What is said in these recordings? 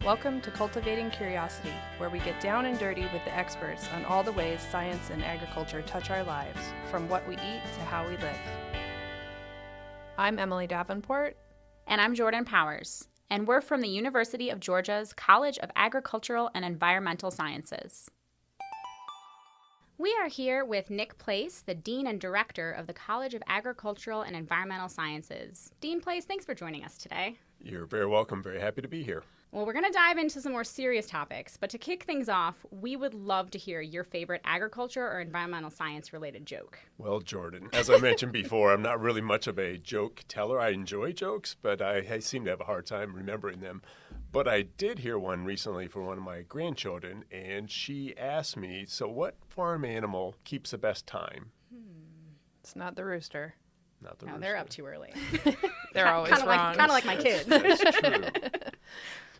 Welcome to Cultivating Curiosity, where we get down and dirty with the experts on all the ways science and agriculture touch our lives, from what we eat to how we live. I'm Emily Davenport. And I'm Jordan Powers, and we're from the University of Georgia's College of Agricultural and Environmental Sciences. We are here with Nick Place, the Dean and Director of the College of Agricultural and Environmental Sciences. Dean Place, thanks for joining us today. You're very welcome. Very happy to be here. Well, we're going to dive into some more serious topics, but to kick things off, we would love to hear your favorite agriculture or environmental science-related joke. Well, Jordan, as I mentioned before, I'm not really much of a joke teller. I enjoy jokes, but I seem to have a hard time remembering them. But I did hear one recently from one of my grandchildren, and she asked me, so what farm animal keeps the best time? It's not the rooster. Not the No, rooster. they're up too early. They're always kind of wrong. like my kids. That's true.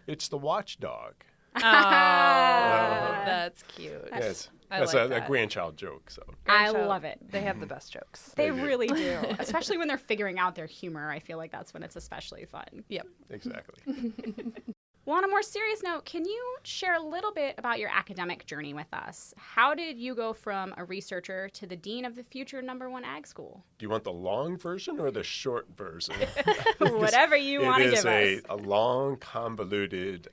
It's the watchdog. Oh, that's cute. Yes. I That's like a that. grandchild joke. So I Grandchild, love it. They have the best jokes. They They do. really do, especially when they're figuring out their humor. I feel like that's when it's especially fun. Yep. exactly. Well, on a more serious note, can you share a little bit about your academic journey with us? How did you go from a researcher to the dean of the future #1 ag school? Do you want the long version or the short version? Whatever you want to give us. It is a long, convoluted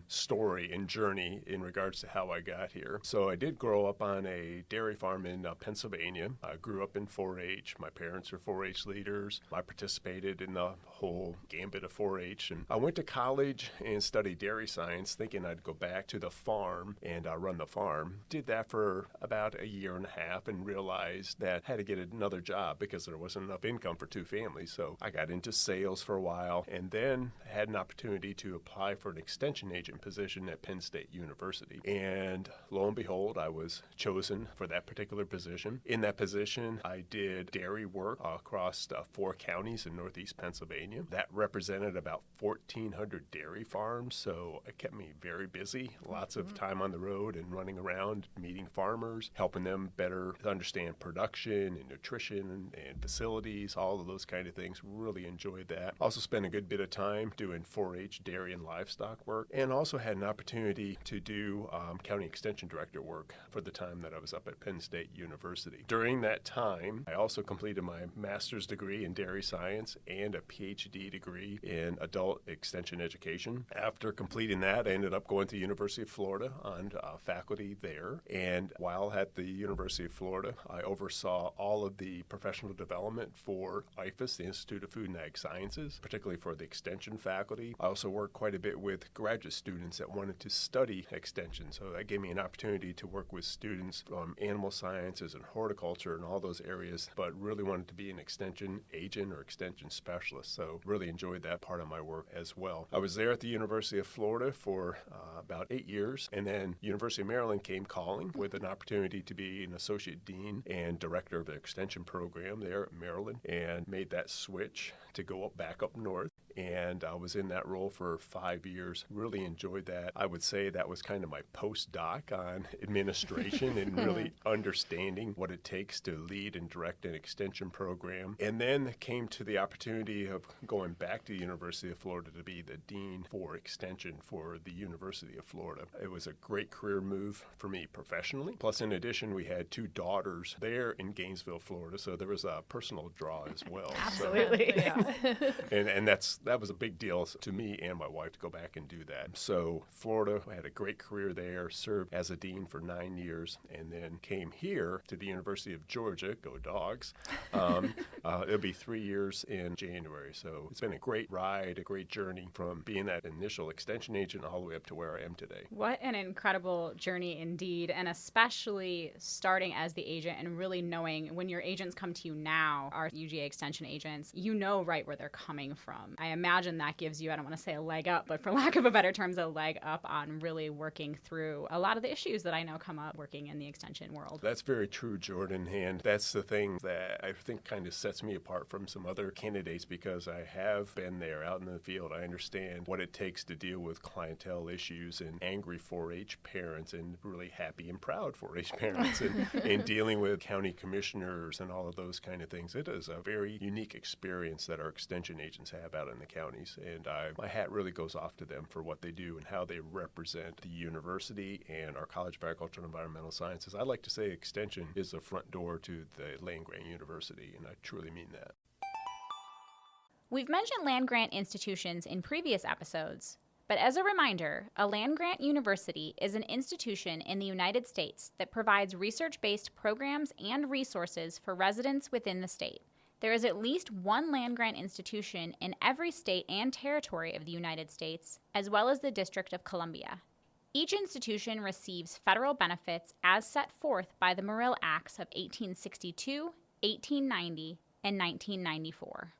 story and journey in regards to how I got here. So I did grow up on a dairy farm in Pennsylvania. I grew up in 4-H. My parents were 4-H leaders. I participated in the whole gambit of 4-H. And I went to college and studied dairy science, thinking I'd go back to the farm and run the farm. Did that for about a year and a half and realized that I had to get another job because there wasn't enough income for two families. So I got into sales for a while and then had an opportunity to apply for an extension agent position at Penn State University. And lo and behold, I was chosen for that particular position. In that position, I did dairy work across 4 counties in northeast Pennsylvania. That represented about 1,400 dairy farms. So it kept me very busy, lots of time on the road and running around, meeting farmers, helping them better understand production and nutrition and facilities, all of those kind of things. Really enjoyed that. Also spent a good bit of time doing 4-H dairy and livestock work, and also had an opportunity to do county extension director work for the time that I was up at Penn State University. During that time, I also completed my master's degree in dairy science and a PhD degree in adult extension education. After completing that, I ended up going to the University of Florida on faculty there. And while at the University of Florida, I oversaw all of the professional development for IFAS, the Institute of Food and Ag Sciences, particularly for the extension faculty. I also worked quite a bit with graduate students that wanted to study extension. So that gave me an opportunity to work with students from animal sciences and horticulture and all those areas, but really wanted to be an extension agent or extension specialist. So really enjoyed that part of my work as well. I was there at the University of Florida for about 8 years, and then University of Maryland came calling with an opportunity to be an associate dean and director of the extension program there at Maryland, and made that switch to go back up north. And I was in that role for 5 years. Really enjoyed that. I would say that was kind of my postdoc on administration and really understanding what it takes to lead and direct an extension program. And then came to the opportunity of going back to the University of Florida to be the dean for extension for the University of Florida. It was a great career move for me professionally. Plus, in addition, we had 2 daughters there in Gainesville, Florida, so there was a personal draw as well. Absolutely. And that was a big deal to me and my wife to go back and do that. So Florida, I had a great career there, served as a dean for 9 years, and then came here to the University of Georgia, go Dogs. It'll be 3 years in January. So it's been a great ride, a great journey from being that initial extension agent all the way up to where I am today. What an incredible journey indeed, and especially starting as the agent and really knowing when your agents come to you now, our UGA extension agents, you know right where they're coming from. I imagine that gives you, I don't want to say a leg up, but for lack of a better term, a leg up on really working through a lot of the issues that I know come up working in the extension world. That's very true, Jordan, and that's the thing that I think kind of sets me apart from some other candidates because I have been there out in the field. I understand what it takes to deal with clientele issues and angry 4-H parents and really happy and proud 4-H parents and dealing with county commissioners and all of those kind of things. It is a very unique experience that our extension agents have out in the counties. And my hat really goes off to them for what they do and how they represent the university and our College of Agriculture and Environmental Sciences. I like to say Extension is the front door to the land-grant university, and I truly mean that. We've mentioned land-grant institutions in previous episodes, but as a reminder, a land-grant university is an institution in the United States that provides research-based programs and resources for residents within the state. There is at least one land-grant institution in every state and territory of the United States, as well as the District of Columbia. Each institution receives federal benefits as set forth by the Morrill Acts of 1862, 1890, and 1994.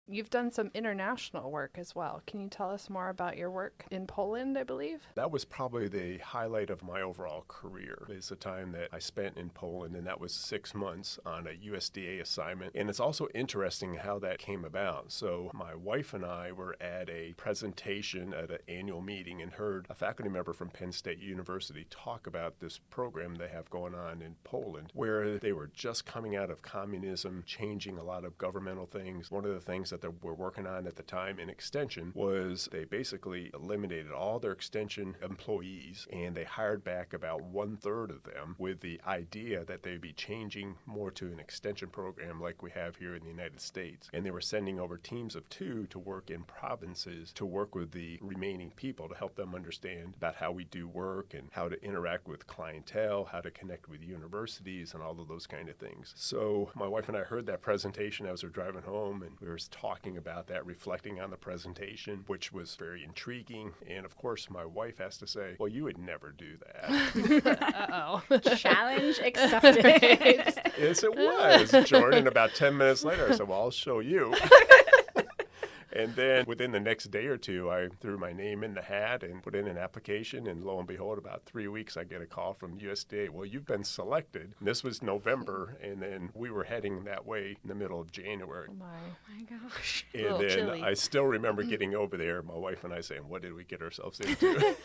You've done some international work as well. Can you tell us more about your work in Poland, I believe? That was probably the highlight of my overall career, is the time that I spent in Poland, and that was 6 months on a USDA assignment. And it's also interesting how that came about. So my wife and I were at a presentation at an annual meeting and heard a faculty member from Penn State University talk about this program they have going on in Poland, where they were just coming out of communism, changing a lot of governmental things. One of the things that they were working on at the time in Extension was they basically eliminated all their Extension employees, and they hired back about 1/3 of them with the idea that they'd be changing more to an Extension program like we have here in the United States. And they were sending over teams of 2 to work in provinces to work with the remaining people to help them understand about how we do work and how to interact with clientele, how to connect with universities, and all of those kind of things. So my wife and I heard that presentation as we were driving home, and we were talking about that, reflecting on the presentation, which was very intriguing. And of course, my wife has to say, well, you would never do that. Uh-oh. Challenge accepted. Yes, it was, Jordan. About 10 minutes later, I said, well, I'll show you. And then within the next day or two, I threw my name in the hat and put in an application. And lo and behold, about 3 weeks, I get a call from USDA. Well, you've been selected. And this was November. And then we were heading that way in the middle of January. Oh my gosh. And then chilly. I still remember getting over there, my wife and I saying, what did we get ourselves into?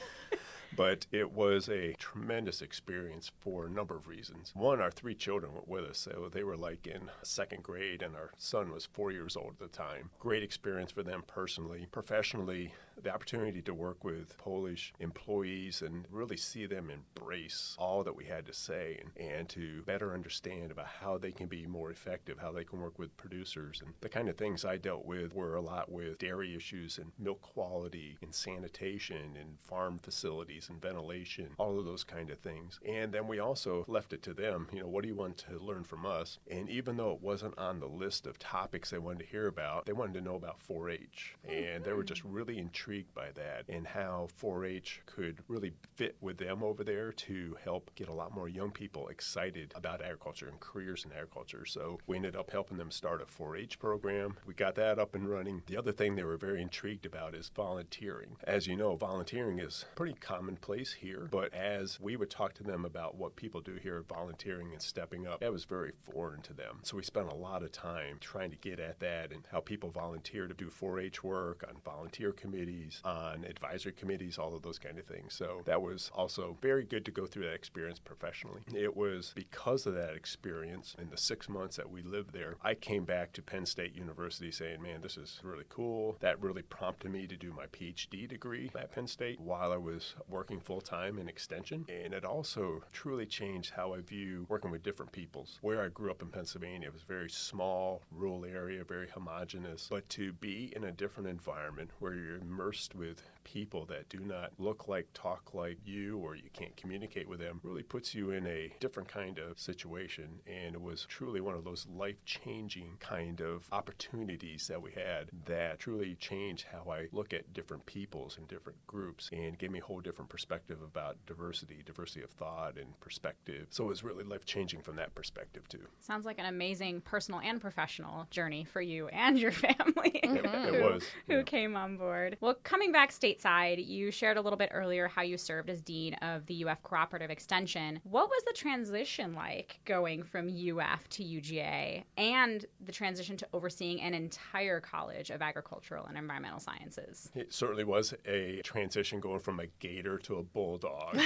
But it was a tremendous experience for a number of reasons. One, our 3 children were with us, so they were like in 2nd grade, and our son was 4 years old at the time. Great experience for them personally. Professionally, the opportunity to work with Polish employees and really see them embrace all that we had to say and to better understand about how they can be more effective, how they can work with producers. And the kind of things I dealt with were a lot with dairy issues and milk quality and sanitation and farm facilities and ventilation, all of those kind of things. And then we also left it to them, what do you want to learn from us? And even though it wasn't on the list of topics they wanted to hear about, they wanted to know about 4-H. And they were just really intrigued by that and how 4-H could really fit with them over there to help get a lot more young people excited about agriculture and careers in agriculture. So we ended up helping them start a 4-H program. We got that up and running. The other thing they were very intrigued about is volunteering. As you know, volunteering is pretty commonplace here, but as we would talk to them about what people do here, volunteering and stepping up, that was very foreign to them. So we spent a lot of time trying to get at that and how people volunteer to do 4-H work on volunteer committees, on advisory committees, all of those kind of things. So that was also very good to go through that experience professionally. It was because of that experience in the 6 months that we lived there, I came back to Penn State University saying, man, this is really cool. That really prompted me to do my PhD degree at Penn State while I was working full-time in Extension. And it also truly changed how I view working with different peoples. Where I grew up in Pennsylvania, it was a very small, rural area, very homogenous. But to be in a different environment where you're immersed with people that do not look like, talk like you, or you can't communicate with them, really puts you in a different kind of situation. And it was truly one of those life-changing kind of opportunities that we had that truly changed how I look at different peoples and different groups and gave me a whole different perspective about diversity of thought and perspective. So it was really life-changing from that perspective too. Sounds like an amazing personal and professional journey for you and your family It was. who came on board. Well, Well, coming back stateside, you shared a little bit earlier how you served as Dean of the UF Cooperative Extension. What was the transition like going from UF to UGA and the transition to overseeing an entire College of Agricultural and Environmental Sciences? It certainly was a transition going from a gator to a bulldog.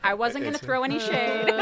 I wasn't going to throw any shade.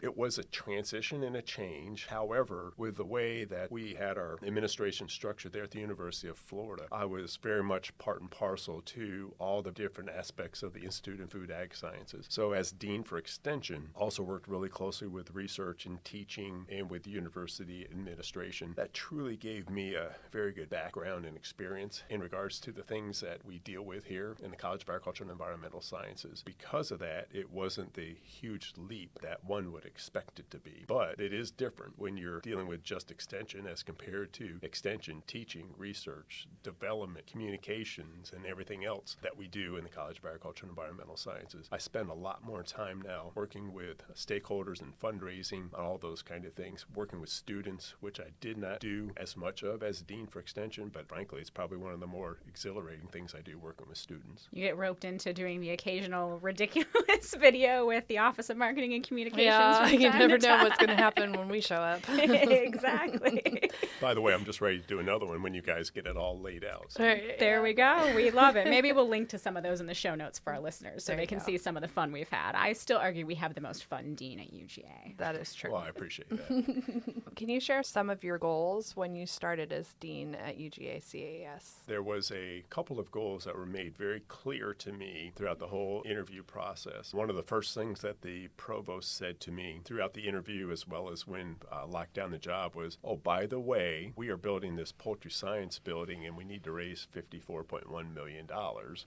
It was a transition and a change. However, with the way that we had our administration structured there at the University of Florida, I was very much part and parcel to all the different aspects of the Institute in Food Ag Sciences. So as Dean for Extension, also worked really closely with research and teaching and with university administration. That truly gave me a very good background and experience in regards to the things that we deal with here in the College of Agriculture and Environmental Sciences. Because of that, it wasn't the huge leap that one would expect it to be. But it is different when you're dealing with just extension as compared to extension, teaching, research, development, communications, and everything else that we do in the College of Agriculture and Environmental Sciences. I spend a lot more time now working with stakeholders and fundraising, all those kind of things, working with students, which I did not do as much of as Dean for Extension, but frankly, it's probably one of the more exhilarating things I do working with students. You get roped into doing the occasional ridiculous video with the Office of Marketing and Communications. Yeah, you never know what's going to happen when we show up. Exactly. By the way, I'm just ready to do another one when you guys get it all laid out. So. There we go. We love it. Maybe we'll link to some of those in the show notes for our listeners so There they you can go. see some of the fun we've had. I still argue we have the most fun Dean at UGA. That is true. Well, I appreciate that. Can you share some of your goals when you started as Dean at UGA CAES? There was a couple of goals that were made very clear to me throughout the whole interview process. One of the first things that the provost said to me throughout the interview, as well as when locked down the job, was, oh, by the way, we are building this poultry science building and we need to raise $54.1 million,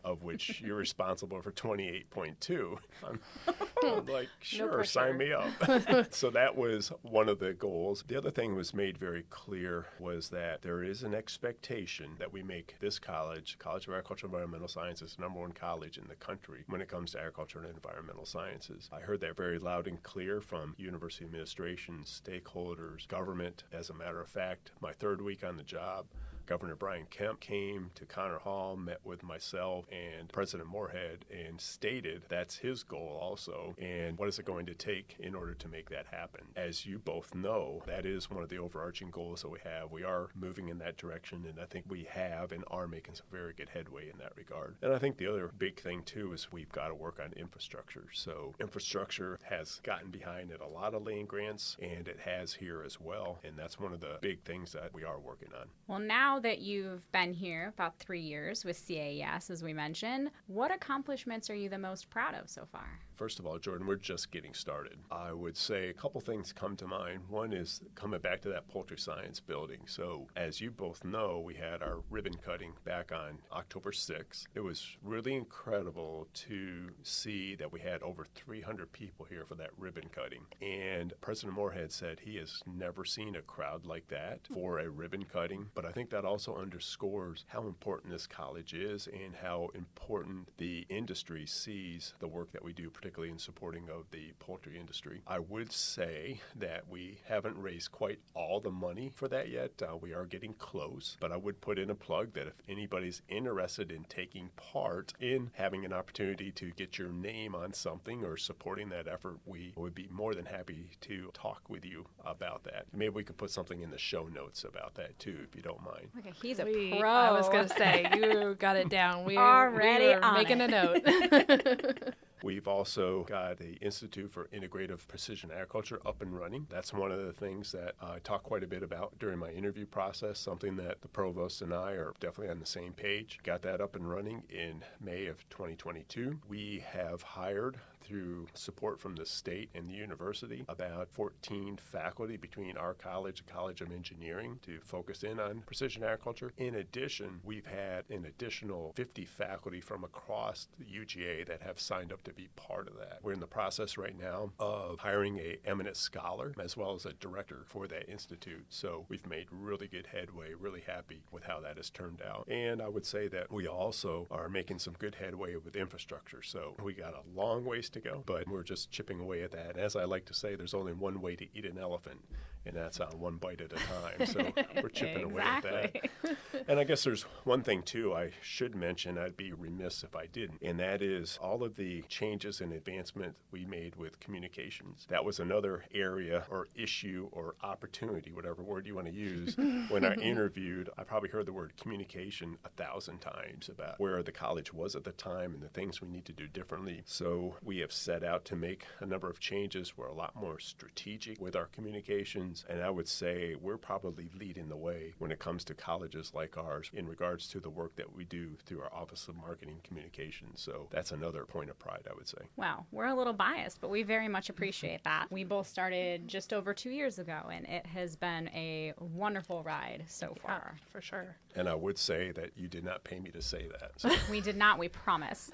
of which you're responsible for 28.2. I'm like, sure, sign me up. So that was one of the goals. The other thing was made very clear was that there is an expectation that we make this college, College of Agriculture and Environmental Sciences, the #1 college in the country when it comes to agriculture and environmental sciences. I heard that very loud and clear from university administration, stakeholders, government. As a matter of fact, my third week on the job, Governor Brian Kemp came to Connor Hall, met with myself and President Moorhead, and stated that's his goal also, and what is it going to take in order to make that happen. As you both know, that is one of the overarching goals that we have. We are moving in that direction, and I think we have and are making some very good headway in that regard. And I think the other big thing, too, is we've got to work on infrastructure. So infrastructure has gotten behind in a lot of land grants, and it has here as well, and that's one of the big things that we are working on. Well, now that you've been here about 3 years with CAES, as we mentioned, what accomplishments are you the most proud of so far? First of all, Jordan, we're just getting started. I would say a couple things come to mind. One is coming back to that poultry science building. So as you both know, we had our ribbon cutting back on October 6th. It was really incredible to see that we had over 300 people here for that ribbon cutting. And President Moorhead said he has never seen a crowd like that for a ribbon cutting. But I think that also underscores how important this college is and how important the industry sees the work that we do, particularly in supporting of the poultry industry. I would say that we haven't raised quite all the money for that yet. We are getting close, but I would put in a plug that if anybody's interested in taking part in having an opportunity to get your name on something or supporting that effort, we would be more than happy to talk with you about that. Maybe we could put something in the show notes about that too, if you don't mind. Okay, he's a pro. I was going to say, you got it down. We Already were on making it. a note. We've also got the Institute for Integrative Precision Agriculture up and running. That's one of the things that I talked quite a bit about during my interview process, something that the provost and I are definitely on the same page. Got that up and running in May of 2022. We have hired, through support from the state and the university, about 14 faculty between our college and College of Engineering to focus in on precision agriculture. In addition, we've had an additional 50 faculty from across the UGA that have signed up to be part of that. We're in the process right now of hiring a eminent scholar as well as a director for that institute. So we've made really good headway, really happy with how that has turned out. And I would say that we also are making some good headway with infrastructure. So we got a long ways to go, but we're just chipping away at that. And as I like to say, there's only one way to eat an elephant, and that's on one bite at a time. So we're chipping away at Exactly. that. And I guess there's one thing, too, I should mention. I'd be remiss if I didn't, and that is all of the changes and advancement we made with communications. That was another area or issue or opportunity, whatever word you want to use. When I interviewed, I probably heard the word communication 1,000 times about where the college was at the time and the things we need to do differently. So we have set out to make a number of changes. We're a lot more strategic with our communications, and I would say we're probably leading the way when it comes to colleges like ours in regards to the work that we do through our Office of Marketing Communications. So that's another point of pride, I would say. Wow, we're a little biased, but we very much appreciate that. We both started just over 2 years ago, and it has been a wonderful ride so far. For sure. And I would say that you did not pay me to say that. So. We did not, we promise.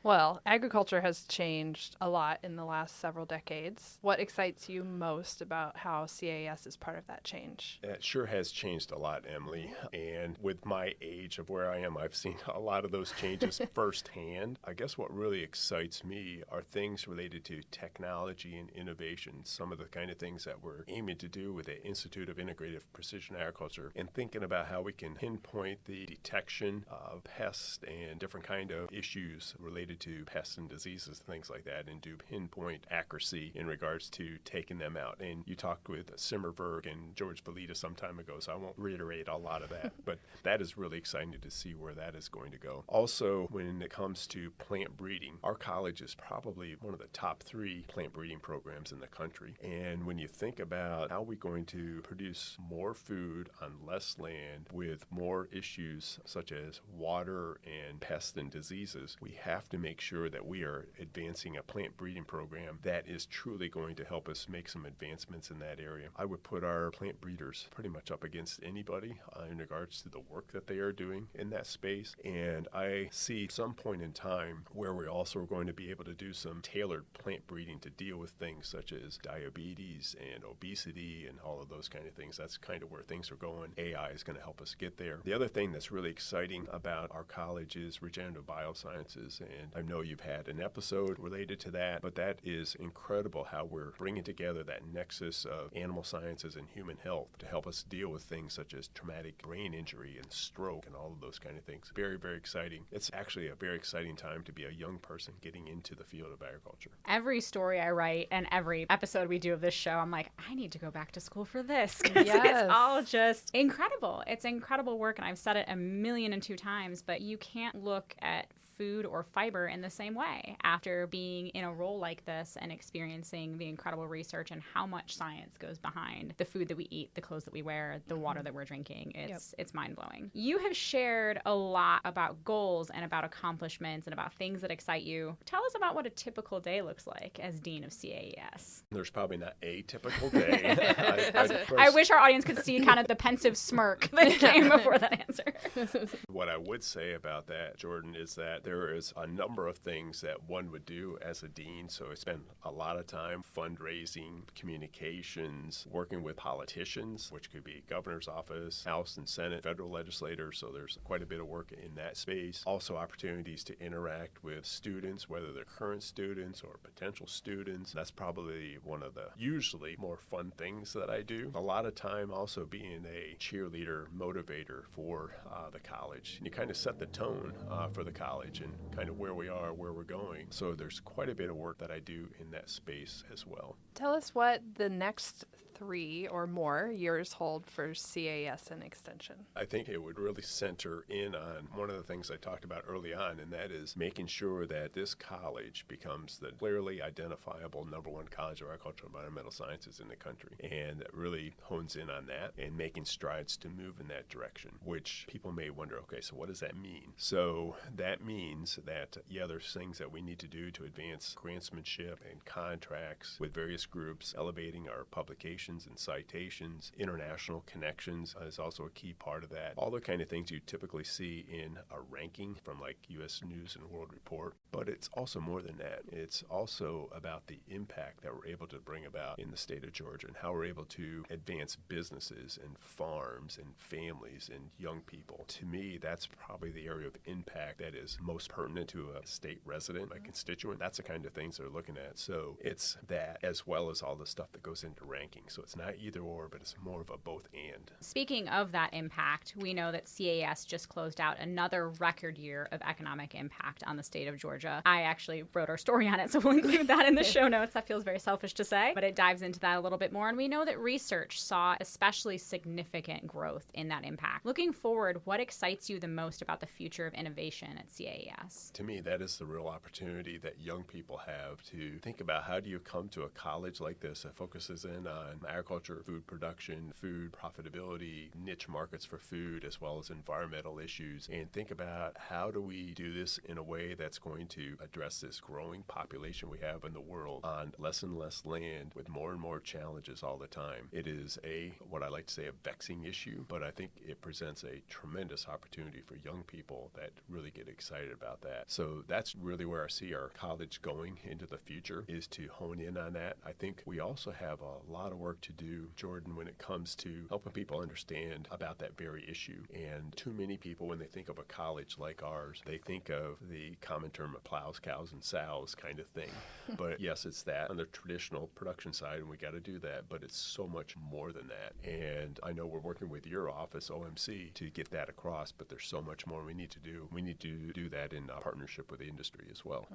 Well, agriculture has changed a lot in the last several decades. What excites you most about how CAES is part of that change? It sure has changed a lot, Emily. And with my age of where I am, I've seen a lot of those changes firsthand. I guess what really excites me are things related to technology and innovation, some of the kind of things that we're aiming to do with the Institute of Integrative Precision Agriculture, and thinking about how we can pinpoint the detection of pests and different kind of issues related to pests and diseases, things like that, and do pinpoint accuracy in regards to taking them out. And you talked with Simmerberg and George Valita some time ago, so I won't reiterate a lot of that, but that is really exciting to see where that is going to go. Also, when it comes to plant breeding, our college is probably one of the top 3 plant breeding programs in the country. And when you think about how we're going to produce more food on less land with more issues such as water and pests and diseases, we have to make sure that we are advancing a plant breeding program that is truly going to help us make some advancements in that area. I would put our plant breeders pretty much up against anybody in regards to the work that they are doing in that space. And I see some point in time where we're also going to be able to do some tailored plant breeding to deal with things such as diabetes and obesity and all of those kind of things. That's kind of where things are going. AI is going to help us get there. The other thing that's really exciting about our college is regenerative biosciences. And I know you've had an episode related to that, but that is incredible how we're bringing together that nexus of animal sciences and human health to help us deal with things such as traumatic brain injury and stroke and all of those kind of things. Very, very exciting. It's actually a very exciting time to be a young person getting into the field of agriculture. Every story I write and every episode we do of this show, I'm like, I need to go back to school for this because it's all just incredible. It's incredible work, and I've said it 1,000,002 times, but you can't look at food or fiber in the same way after being in a role like this and experiencing the incredible research and how much science goes behind the food that we eat, the clothes that we wear, the water that we're drinking. It's mind-blowing. You have shared a lot about goals and about accomplishments and about things that excite you. Tell us about what a typical day looks like as Dean of CAES. There's probably not a typical day. I wish our audience could see kind of the pensive smirk that came before that answer. What I would say about that, Jordan, is that there is a number of things that one would do as a dean. So I spend a lot of time fundraising, communications, working with politicians, which could be governor's office, House and Senate, federal legislators. So there's quite a bit of work in that space. Also opportunities to interact with students, whether they're current students or potential students. That's probably one of the usually more fun things that I do. A lot of time also being a cheerleader, motivator for the college. You kind of set the tone for the college and kind of where we are, where we're going. So there's quite a bit of work that I do in that space as well. Tell us what the next 3 or more years hold for CAES and Extension. I think it would really center in on one of the things I talked about early on, and that is making sure that this college becomes the clearly identifiable #1 college of agricultural and environmental sciences in the country. And that really hones in on that and making strides to move in that direction, which people may wonder, okay, so what does that mean? So that means that, there's things that we need to do to advance grantsmanship and contracts with various groups, elevating our publications and citations. International connections is also a key part of that. All the kind of things you typically see in a ranking from like U.S. News and World Report. But it's also more than that. It's also about the impact that we're able to bring about in the state of Georgia and how we're able to advance businesses and farms and families and young people. To me, that's probably the area of impact that is most most pertinent to a state resident, my constituent. That's the kind of things they're looking at. So it's that as well as all the stuff that goes into ranking. So it's not either or, but it's more of a both and. Speaking of that impact, we know that CAES just closed out another record year of economic impact on the state of Georgia. I actually wrote our story on it, so we'll include that in the show notes. That feels very selfish to say, but it dives into that a little bit more. And we know that research saw especially significant growth in that impact. Looking forward, what excites you the most about the future of innovation at CAES? To me, that is the real opportunity that young people have to think about how do you come to a college like this that focuses in on agriculture, food production, food profitability, niche markets for food, as well as environmental issues, and think about how do we do this in a way that's going to address this growing population we have in the world on less and less land with more and more challenges all the time. It is what I like to say, a vexing issue, but I think it presents a tremendous opportunity for young people that really get excited about that. So that's really where I see our college going into the future, is to hone in on that. I think we also have a lot of work to do, Jordan, when it comes to helping people understand about that very issue. And too many people, when they think of a college like ours, they think of the common term of plows, cows, and sows kind of thing. But yes, it's that on the traditional production side, and we got to do that, but it's so much more than that. And I know we're working with your office, OMC, to get that across, but there's so much more we need to do. We need to do that in partnership with the industry as well.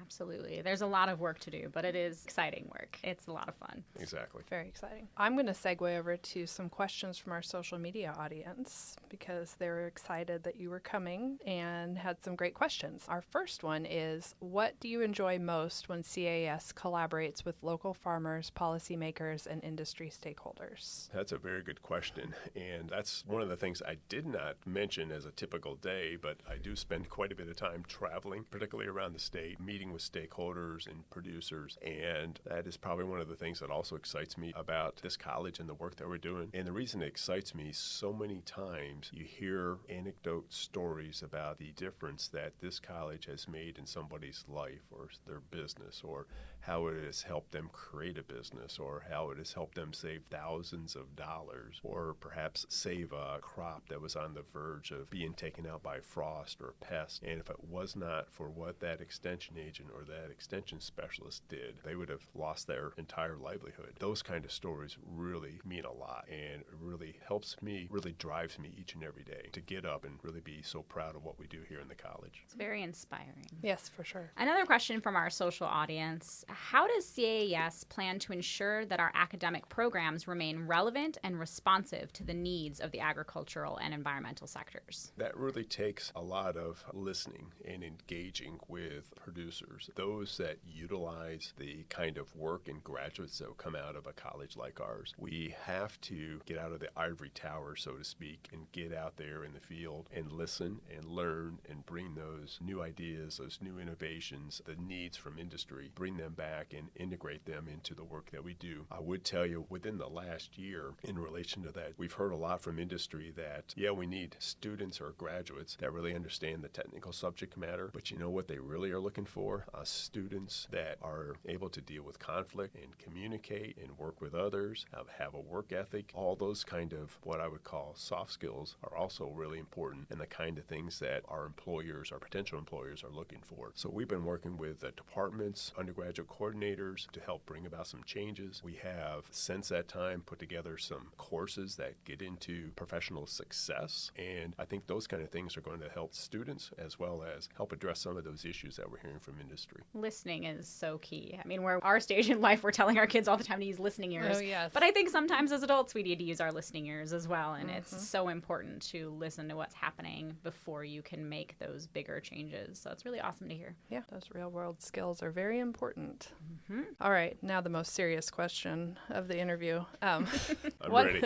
Absolutely. There's a lot of work to do, but it is exciting work. It's a lot of fun. Exactly. Very exciting. I'm going to segue over to some questions from our social media audience because they were excited that you were coming and had some great questions. Our first one is, what do you enjoy most when CAES collaborates with local farmers, policymakers, and industry stakeholders? That's a very good question, and that's one of the things I did not mention as a typical day, but I do spend quite a bit of time traveling, particularly around the state, meeting with stakeholders and producers, and that is probably one of the things that also excites me about this college and the work that we're doing. And the reason it excites me, so many times you hear anecdote stories about the difference that this college has made in somebody's life or their business, or how it has helped them create a business, or how it has helped them save thousands of dollars, or perhaps save a crop that was on the verge of being taken out by frost or pest. And if it was not for what that extension agent or that extension specialist did, they would have lost their entire livelihood. Those kind of stories really mean a lot, and it really helps me, really drives me each and every day to get up and really be so proud of what we do here in the college. It's very inspiring. Yes, for sure. Another question from our social audience: how does CAES plan to ensure that our academic programs remain relevant and responsive to the needs of the agricultural and environmental sectors? That really takes a lot of listening and engaging with producers, those that utilize the kind of work and graduates that will come out of a college like ours. We have to get out of the ivory tower, so to speak, and get out there in the field and listen and learn and bring those new ideas, those new innovations, the needs from industry, bring them back and integrate them into the work that we do. I would tell you, within the last year, in relation to that, we've heard a lot from industry that, yeah, we need students or graduates that really understand the technical subject matter, but you know what they really are looking for? Students that are able to deal with conflict and communicate and work with others, have a work ethic. All those kind of what I would call soft skills are also really important, and the kind of things that our employers, our potential employers, are looking for. So we've been working with departments, undergraduate coordinators to help bring about some changes. We have, since that time, put together some courses that get into professional success, and I think those kind of things are going to help students as well as help address some of those issues that we're hearing from industry. Listening is so key. I mean, we're our stage in life, we're telling our kids all the time to use listening ears. Oh, yes. But I think sometimes as adults we need to use our listening ears as well, and it's so important to listen to what's happening before you can make those bigger changes. So it's really awesome to hear. Yeah, those real world skills are very important. All right, now the most serious question of the interview. I'm ready.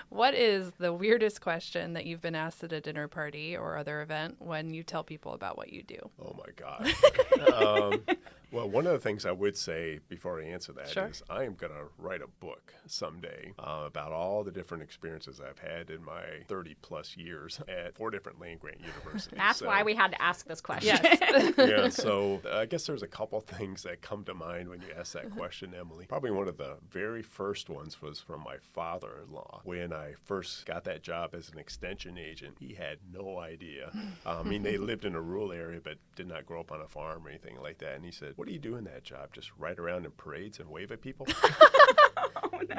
What is the weirdest question that you've been asked at a dinner party or other event when you tell people about what you do? Oh my God. Well, one of the things I would say before I answer that Sure. is I am going to write a book someday about all the different experiences I've had in my 30-plus years at 4 different land-grant universities. That's why we had to ask this question. Yes. Yeah, so I guess there's a couple things that come to mind when you ask that question, Emily. Probably one of the very first ones was from my father-in-law. When I first got that job as an extension agent, he had no idea. I mean, they lived in a rural area but did not grow up on a farm or anything like that. And he said, "What do you do in that job? Just ride around in parades and wave at people?"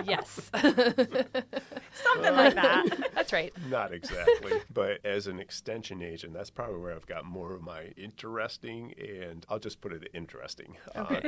Yes. Something like that. That's right. Not exactly. But as an extension agent, that's probably where I've got more of my interesting, and I'll just put it interesting,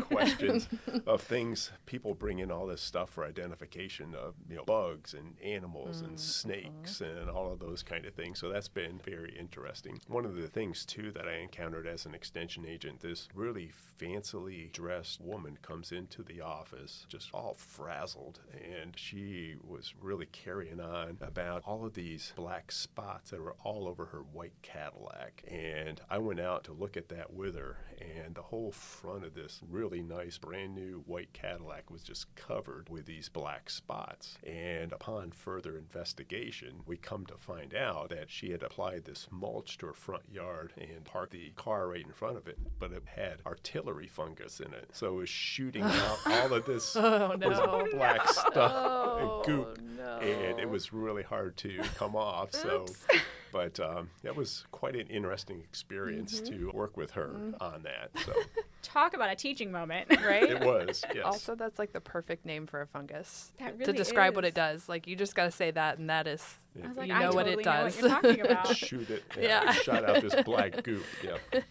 questions of things. People bring in all this stuff for identification of, bugs and animals and snakes and all of those kind of things. So that's been very interesting. One of the things, too, that I encountered as an extension agent, this really fancily dressed woman comes into the office just all frazzled, and she was really carrying on about all of these black spots that were all over her white Cadillac. And I went out to look at that with her, and the whole front of this really nice brand new white Cadillac was just covered with these black spots. And upon further investigation, we come to find out that she had applied this mulch to her front yard and parked the car right in front of it, but it had artillery fungus in it. So it was shooting out all of this, this black stuff and goop. No. And it was really hard to come off. So, but that was quite an interesting experience to work with her on that. So Talk about a teaching moment. Right? it was, yes. Also, that's like the perfect name for a fungus. That to really describe what is. it does. Like, you just got to say that, and that is, I was like, you I know what totally it know does. what you're talking about. Shoot it. Yeah. Shot out this black goop. Yeah.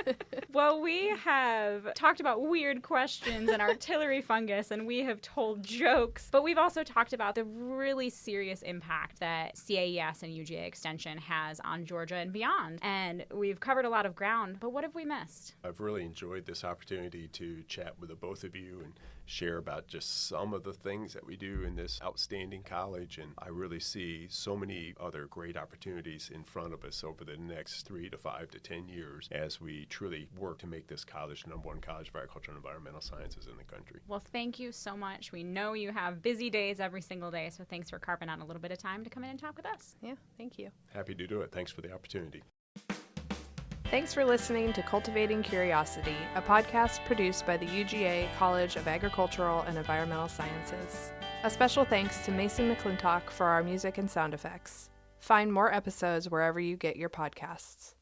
Well, we have talked about weird questions and artillery fungus, and we have told jokes, but we've also talked about the really serious impact that CAES and UGA Extension has on Georgia and beyond. And we've covered a lot of ground, but what have we missed? I've really enjoyed this opportunity to chat with the both of you and share about just some of the things that we do in this outstanding college. And I really see so many other great opportunities in front of us over the next 3 to 5 to 10 years as we truly work to make this college the #1 college of agriculture and environmental sciences in the country. Well, thank you so much. We know you have busy days every single day, so thanks for carving out a little bit of time to come in and talk with us. Yeah, thank you. Happy to do it. Thanks for the opportunity. Thanks for listening to Cultivating Curiosity, a podcast produced by the UGA College of Agricultural and Environmental Sciences. A special thanks to Mason McClintock for our music and sound effects. Find more episodes wherever you get your podcasts.